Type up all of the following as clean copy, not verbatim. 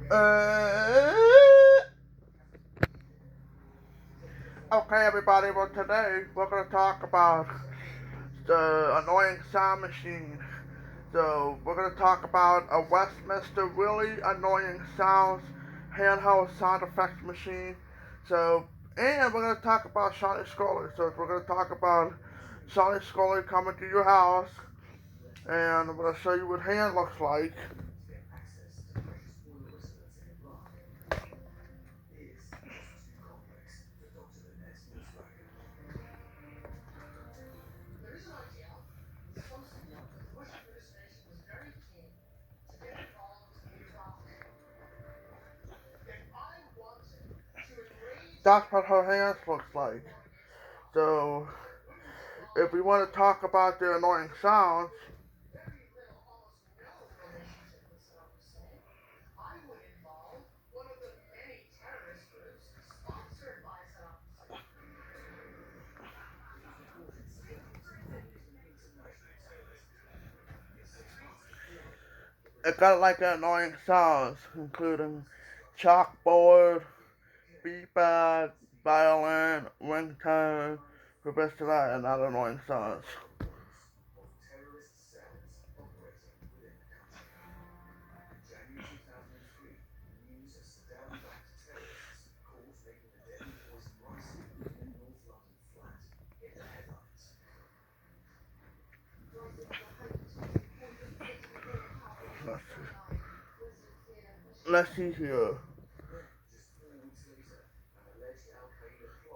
Uh, okay, everybody. Well, today we're gonna talk about the annoying sound machine. So we're gonna talk about a Westminster really annoying sounds handheld sound effects machine. So and we're gonna talk about shawnie schooley. So we're gonna talk about shawnie schooley coming to your house, and I'm gonna show you what hand looks like. That's what her hands looks like. So if we want to talk about the annoying sounds, it got like annoying sounds, including chalkboard, feedback, violin, ringtone, that, and other annoying sounds. Let's see, Let's see here.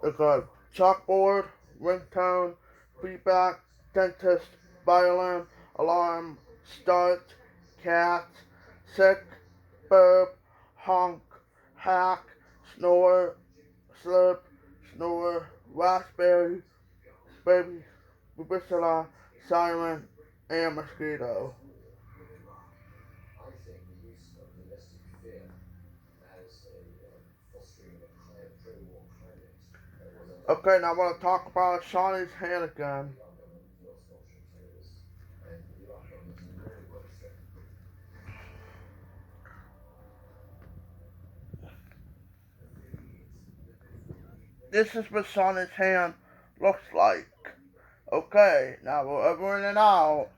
It got chalkboard, ringtone, feedback, dentist, violin, alarm, start, cat, sick, burp, honk, hack, snore, slip, snore, raspberry, baby, babisala, siren, and mosquito. Okay, now I want to talk about Shawnee's hand again. This is what Shawnee's hand looks like. Okay, now we're over in and out.